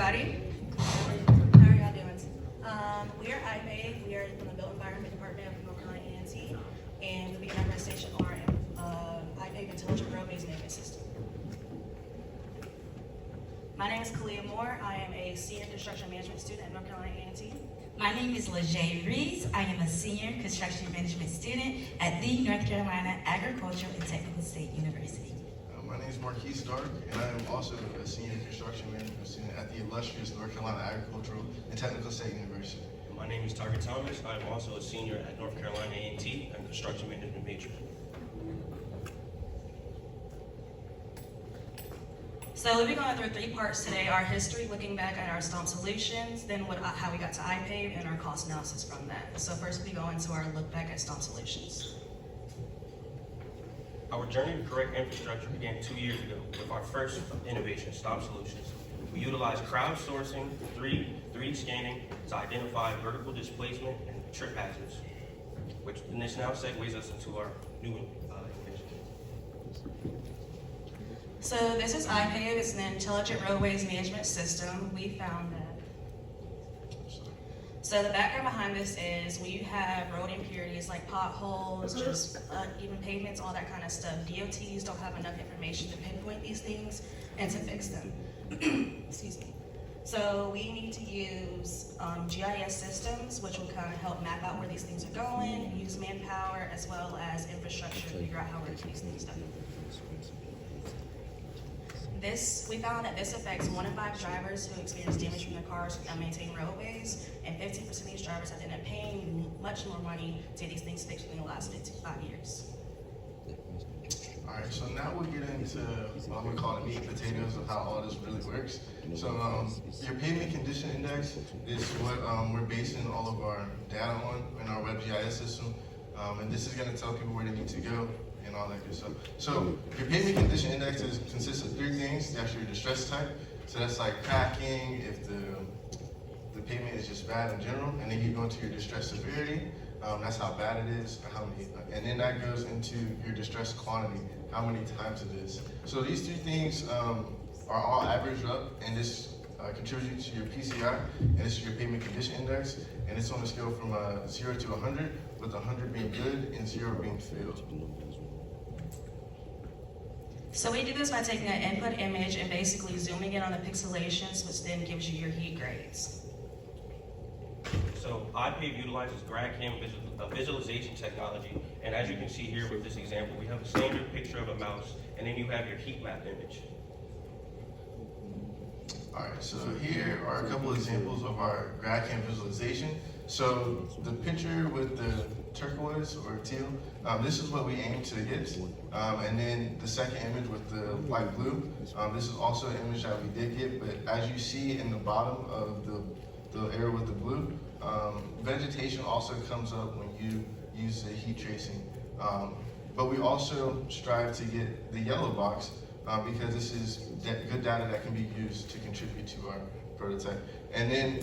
everybody. How are y'all doing? We are iPave. We are from the Built Environment Department of North Carolina A&T, and we'll be in our presentation on our iPave Intelligent Roadways Management System. My name is Kalia Moore. I am a senior construction management student at North Carolina A&T. My name is LaJay Reese. I am a senior construction management student at the North Carolina Agricultural and Technical State University. My name is Marquise Dark, and I am also a senior construction management student at the illustrious North Carolina Agricultural and Technical State University. My name is Tiger Thomas. I am also a senior at North Carolina A&T and construction management major. So we'll be going through 3 parts today: our history, looking back at our STOMP solutions, then how we got to iPave, and our cost analysis from that. So first we go into our look back at STOMP solutions. Our journey to correct infrastructure began 2 years ago with our first innovation, STOMP Solutions. We utilized crowdsourcing, 3D scanning to identify vertical displacement and trip hazards, and this now segues us into our new innovation. So this is iPave. It's an intelligent roadways management system. We found that. So the background behind this is when you have road impurities like potholes, just even pavements, all that kind of stuff, DOTs don't have enough information to pinpoint these things and to fix them. Excuse me. So we need to use GIS systems, which will kind of help map out where these things are going, use manpower as well as infrastructure to figure out how we're going to these things done. We found that this affects 1 in 5 drivers who experience damage from their cars with unmaintained roadways, and 15% of these drivers have ended up paying much more money to get these things fixed within the last 5 years. All right, so now we'll get into what we call the meat and potatoes of how all this really works. So your pavement condition index is what we're basing all of our data on in our WebGIS system, and this is going to tell people where they need to go and all that good stuff. So your pavement condition index consists of 3 things. That's your distress type. So that's like cracking, if the pavement is just bad in general, and then you go into your distress severity. That's how bad it is, and then that goes into your distress quantity, how many times it is. So these 3 things are all averaged up, and this contributes to your PCI, and this is your pavement condition index, and it's on a scale from 0 to 100, with 100 being good and 0 being failed. So we do this by taking an input image and basically zooming in on the pixelations, which then gives you your heat grades. So iPave utilizes GradCam visualization technology, and as you can see here with this example, we have a standard picture of a mouse, and then you have your heat map image. All right, so here are a couple examples of our GradCam visualization. So the picture with the turquoise or teal, this is what we aim to get. And then the second image with the light blue, this is also an image that we did get, but as you see in the bottom of the area with the blue, vegetation also comes up when you use the heat tracing. But we also strive to get the yellow box because this is good data that can be used to contribute to our prototype. And then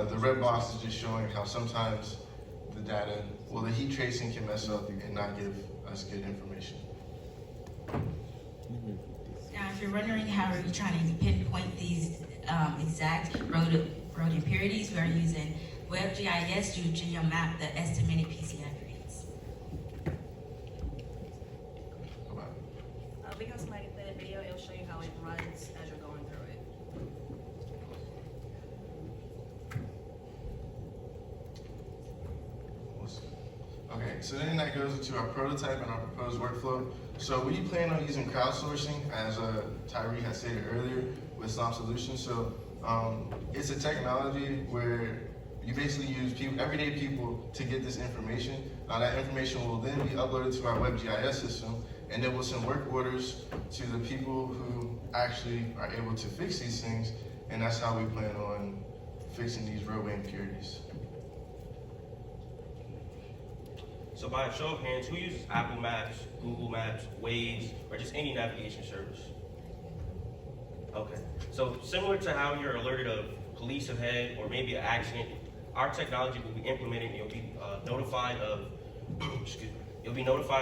the red box is just showing how sometimes the heat tracing can mess up and not give us good information. Now, if you're wondering how are you trying to pinpoint these exact road impurities, we are using WebGIS to geomap the estimated PCI grades. We have somebody play the video. It'll show you how it runs as you're going through it. Okay, so then that goes into our prototype and our proposed workflow. So we plan on using crowdsourcing, as Tyree had stated earlier, with STOMP Solutions. So it's a technology where you basically use everyday people to get this information. That information will then be uploaded to our WebGIS system, and then we'll send work orders to the people who actually are able to fix these things, and that's how we plan on fixing these roadway impurities. So by a show of hands, who uses Apple Maps, Google Maps, Waze, or just any navigation service? Okay, so similar to how you're alerted of police ahead or maybe an accident, our technology will be implemented and you'll be notified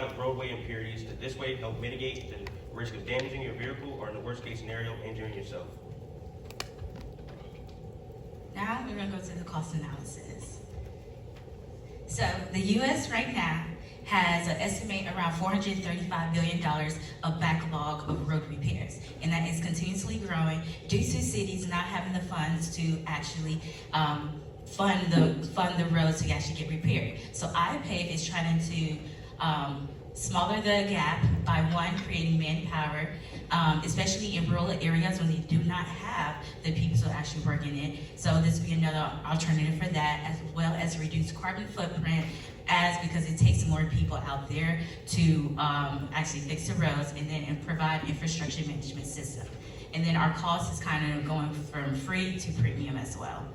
of roadway impurities to this way help mitigate the risk of damaging your vehicle or in the worst case scenario, injuring yourself. Now we're gonna go to the cost analysis. So the US right now has an estimate around $435 billion of backlog of road repairs. And that is continuously growing due to cities not having the funds to actually fund the roads to actually get repaired. So iPave is trying to smaller the gap by one, creating manpower, especially in rural areas when they do not have the people to actually work in it. So this would be another alternative for that, as well as reduce carbon footprint, because it takes more people out there to actually fix the roads and provide infrastructure management system. And then our cost is kind of going from free to premium as well.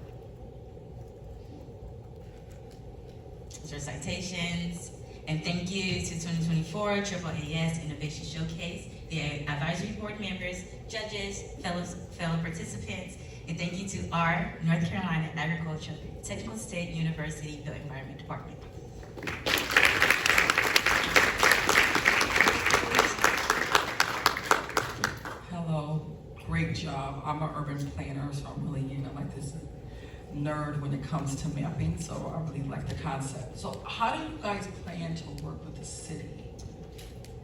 These are citations. And thank you to 2024 AAAS Innovation Showcase, the advisory board members, judges, fellow participants, and thank you to our North Carolina Agricultural Technical State University Built Environment Department. Hello, great job. I'm an urban planner, so I'm really, like this nerd when it comes to mapping, so I really like the concept. So how do you guys plan to work with the city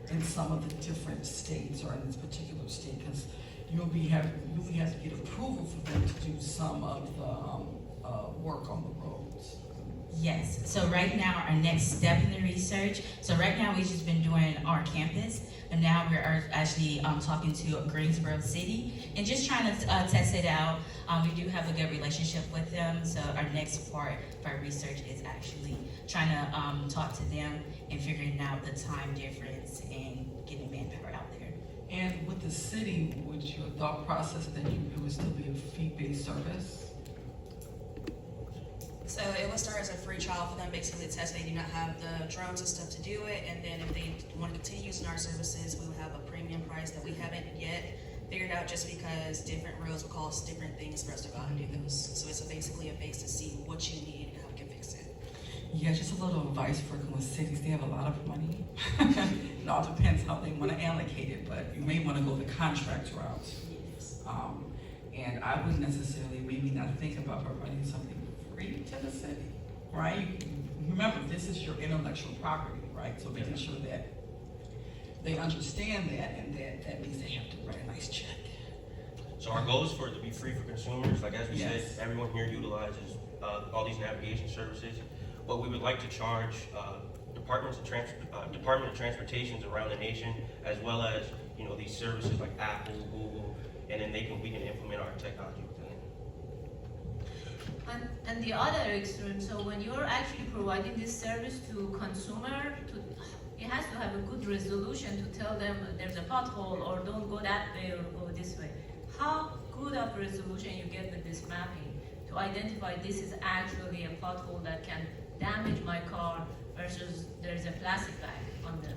in some of the different states or in this particular state? Because you'll have to get approval for them to do some of the work on the roads. Yes, so right now our next step in the research, so right now we've just been doing our campus, and now we're actually talking to Greensboro City and just trying to test it out. We do have a good relationship with them, so our next part of our research is actually trying to talk to them and figuring out the time difference and getting manpower out there. And with the city, would your thought process that it would still be a fee-based service? So it will start as a free trial for them, basically to test they do not have the drones and stuff to do it, and then if they want to continue using our services, we will have a premium price that we haven't yet figured out, just because different roads will cost different things for us to go out and do those. So it's basically a base to see what you need and how we can fix it. Yeah, just a little advice for working with cities. They have a lot of money. It all depends how they want to allocate it, but you may want to go the contract route. Yes. And I wouldn't necessarily maybe not think about providing something free to the city, right? Remember, this is your intellectual property, right? So making sure that they understand that, and that means they have to write a nice check. So our goal is for it to be free for consumers. Like as we Yes. said, everyone here utilizes all these navigation services. But we would like to charge Department of Transportations around the nation, as well as these services like Apple, Google, and then we can implement our technology within it. And the other extreme, so when you're actually providing this service to consumer, it has to have a good resolution to tell them there's a pothole or don't go that way or go this way. How good of resolution you get with this mapping to identify this is actually a pothole that can damage my car versus there's a plastic bag on the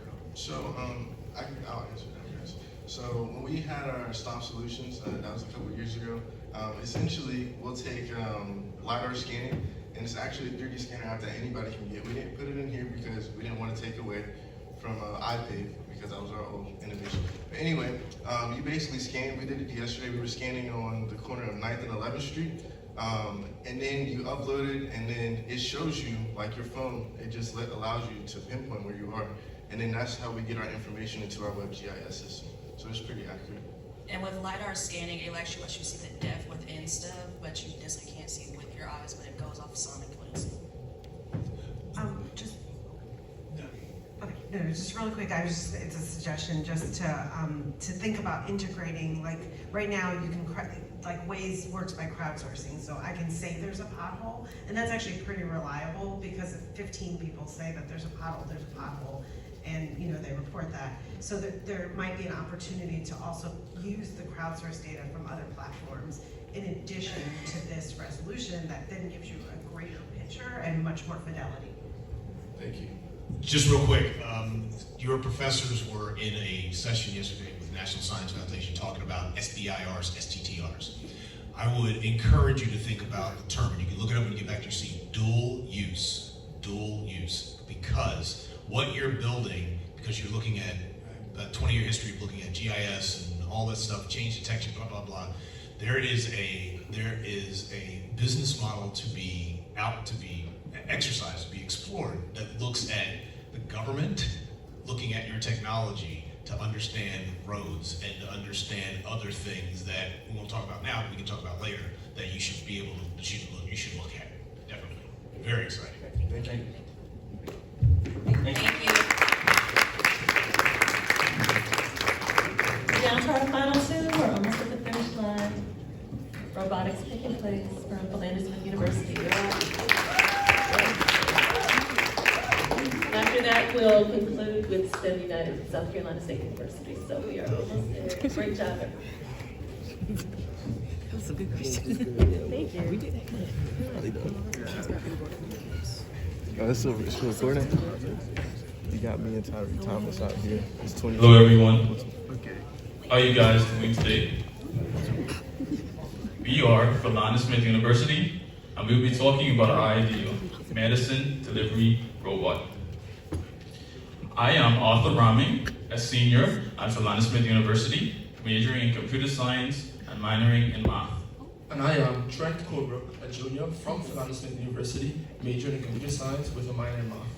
road? So I'll answer that, guys. So when we had our stop solutions, that was a couple years ago, essentially we'll take LiDAR scanning, and it's actually a 3D scanner app that anybody can get. We didn't put it in here because we didn't want to take away from iPave, because that was our old innovation. But anyway, you basically scan. We did it yesterday. We were scanning on the corner of 9th and 11th Street. And then you upload it, and then it shows you, like your phone, it just allows you to pinpoint where you are. And then that's how we get our information into our web GIS system. So it's pretty accurate. And with LiDAR scanning, it actually lets you see the depth within stuff, but you just can't see it with your eyes, but it goes off sonic when you see it. Just really quick, it's a suggestion just to think about integrating, like right now you can, like Waze works by crowdsourcing, so I can say there's a pothole, and that's actually pretty reliable because if 15 people say that there's a pothole, and they report that. So there might be an opportunity to also use the crowdsourced data from other platforms in addition to this resolution that then gives you a greater picture and much more fidelity. Thank you. Just real quick, your professors were in a session yesterday with National Science Foundation talking about SBIRs, STTRs. I would encourage you to think about the term, and you can look it up when you get back to your seat, dual use, because what you're building, because you're looking at a 20-year history of looking at GIS and all that stuff, change detection, blah, blah, blah, There is a business model to be exercised, to be explored, that looks at the government looking at your technology to understand roads and to understand other things that we won't talk about now, but we can talk about later, that you should be able to, you should look at. Definitely. Very exciting. Thank you. Thank you. Down to our final two, we're almost at the finish line. Robotics taking place from Philander Smith University. After that, we'll conclude with STEM United, South Carolina State University. So we are almost there. Great job, everyone. That was a good question. Thank you. We did it. Oh, it's recording. You got me and Thomas out here. It's 20. Hello, everyone. Okay. How are you guys doing today? We are Philander Smith University, and we'll be talking about our ideal medicine delivery robot. I am Arthur Raming, a senior at Philander Smith University, majoring in computer science and minoring in math. And I am Trent Colebrook, a junior from Philander Smith University, majoring in computer science with a minor in math.